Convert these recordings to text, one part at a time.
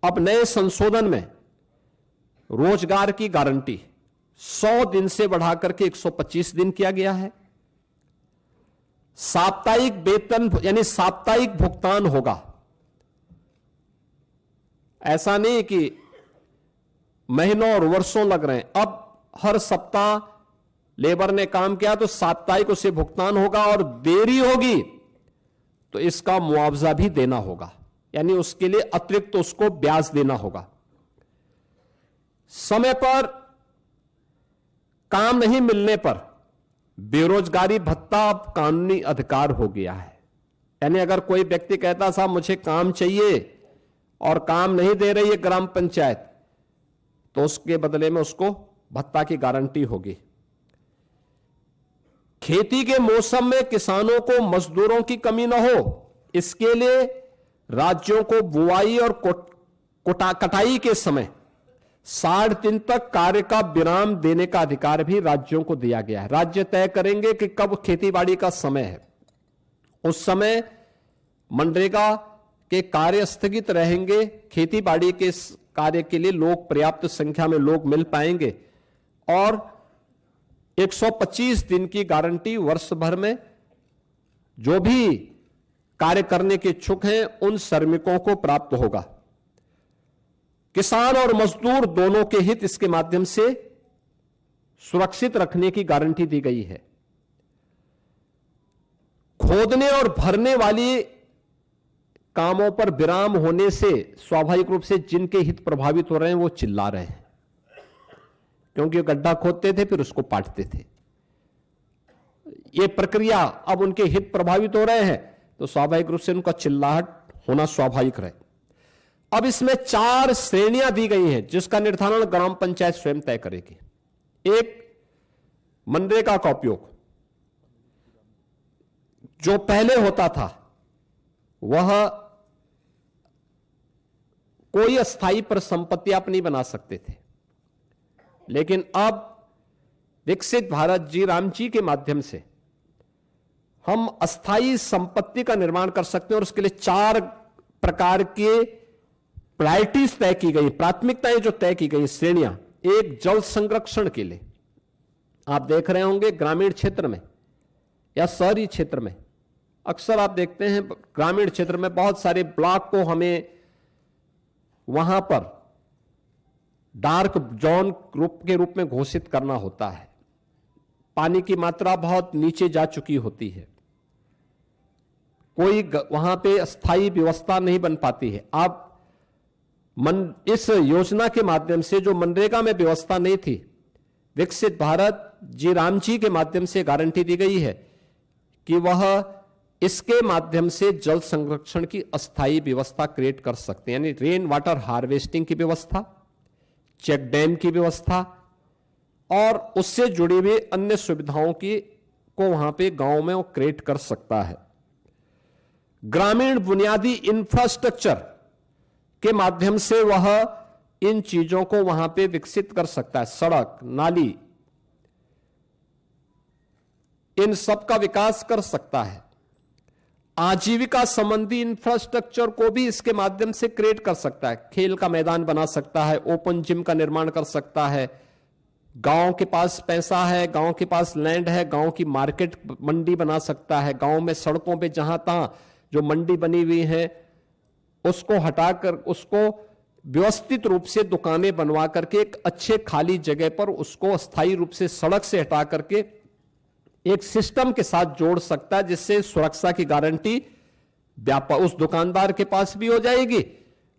अब नए संशोधन में रोजगार की गारंटी 100 दिन से बढ़ाकर के 125 दिन किया गया है। साप्ताहिक वेतन यानी साप्ताहिक भुगतान होगा। ऐसा नहीं कि महीनों और वर्षों लग रहे हैं, अब हर सप्ताह लेबर ने काम किया तो साप्ताहिक उसे भुगतान होगा, और देरी होगी तो इसका मुआवजा भी देना होगा, यानी उसके लिए अतिरिक्त तो उसको ब्याज देना होगा। समय पर काम नहीं मिलने पर बेरोजगारी भत्ता अब कानूनी अधिकार हो गया है। यानी अगर कोई व्यक्ति कहता साहब मुझे काम चाहिए और काम नहीं दे रही है ग्राम पंचायत, तो उसके बदले में उसको भत्ता की गारंटी होगी। खेती के मौसम में किसानों को मजदूरों की कमी न हो, इसके लिए राज्यों को बुआई और कटाई के समय 60 दिन तक कार्य का विराम देने का अधिकार भी राज्यों को दिया गया है। राज्य तय करेंगे कि कब खेतीबाड़ी का समय है, उस समय मनरेगा के कार्य स्थगित रहेंगे, खेतीबाड़ी के कार्य के लिए लोग पर्याप्त संख्या में लोग मिल पाएंगे, और 125 दिन की गारंटी वर्ष भर में जो भी कार्य करने के इच्छुक हैं उन श्रमिकों को प्राप्त होगा। किसान और मजदूर दोनों के हित इसके माध्यम से सुरक्षित रखने की गारंटी दी गई है। खोदने और भरने वाली कामों पर विराम होने से स्वाभाविक रूप से जिनके हित प्रभावित हो रहे हैं वो चिल्ला रहे हैं, क्योंकि गड्ढा खोदते थे फिर उसको पाटते थे। ये प्रक्रिया अब उनके हित प्रभावित हो रहे हैं तो स्वाभाविक रूप से उनका चिल्लाहट होना स्वाभाविक रहे। अब इसमें 4 श्रेणियां दी गई हैं जिसका निर्धारण ग्राम पंचायत स्वयं तय करेगी। एक, मनरेगा का उपयोग जो पहले होता था वह कोई अस्थाई पर संपत्ति आप नहीं बना सकते थे, लेकिन अब विकसित भारत जी राम जी के माध्यम से हम अस्थाई संपत्ति का निर्माण कर सकते हैं, और उसके लिए 4 प्रकार के प्रायोरिटीज तय की गई, प्राथमिकताएं जो तय की गई, श्रेणियां। एक, जल संरक्षण के लिए आप देख रहे होंगे ग्रामीण क्षेत्र में या शहरी क्षेत्र में अक्सर आप देखते हैं ग्रामीण क्षेत्र में बहुत सारे ब्लॉक को हमें वहां पर डार्क जोन के रूप में घोषित करना होता है। पानी की मात्रा बहुत नीचे जा चुकी होती है, कोई वहां पे अस्थायी व्यवस्था नहीं बन पाती है। आप इस योजना के माध्यम से जो मनरेगा में व्यवस्था नहीं थी, विकसित भारत जी राम जी के माध्यम से गारंटी दी गई है कि वह इसके माध्यम से जल संरक्षण की अस्थायी व्यवस्था क्रिएट कर सकते हैं, यानी रेन वाटर हार्वेस्टिंग की व्यवस्था, चेक डैम की व्यवस्था और उससे जुड़ी हुई अन्य सुविधाओं को वहां पे गांव में वो क्रिएट कर सकता है। ग्रामीण बुनियादी इंफ्रास्ट्रक्चर के माध्यम से वह इन चीजों को वहां पे विकसित कर सकता है, सड़क, नाली, इन सब का विकास कर सकता है। आजीविका संबंधी इंफ्रास्ट्रक्चर को भी इसके माध्यम से क्रिएट कर सकता है, खेल का मैदान बना सकता है, ओपन जिम का निर्माण कर सकता है। गांव के पास पैसा है, गांव के पास लैंड है, गांव की मार्केट मंडी बना सकता है। गांव में सड़कों पे जहां तहां जो मंडी बनी हुई है उसको हटाकर उसको व्यवस्थित रूप से दुकानें बनवा करके एक अच्छे खाली जगह पर उसको अस्थायी रूप से सड़क से हटा करके एक सिस्टम के साथ जोड़ सकता है, जिससे सुरक्षा की गारंटी उस दुकानदार के पास भी हो जाएगी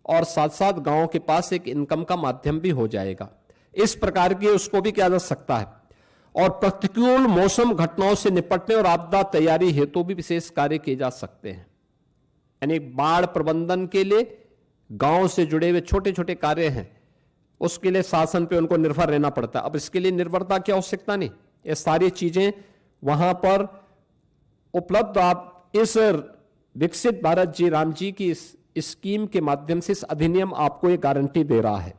और साथ साथ गांव के पास एक इनकम का माध्यम भी हो जाएगा। इस प्रकार की उसको भी किया जा सकता है। और प्रतिकूल मौसम घटनाओं से निपटने और आपदा तैयारी हेतु भी विशेष कार्य किए जा सकते हैं, यानी बाढ़ प्रबंधन के लिए गांव से जुड़े हुए छोटे छोटे कार्य हैं, उसके लिए शासन पे उनको निर्भर रहना पड़ता है। अब इसके लिए निर्भरता की आवश्यकता नहीं, ये सारी चीजें वहां पर उपलब्ध। आप इस विकसित भारत जी राम जी की इस स्कीम के माध्यम से इस अधिनियम आपको ये गारंटी दे रहा है।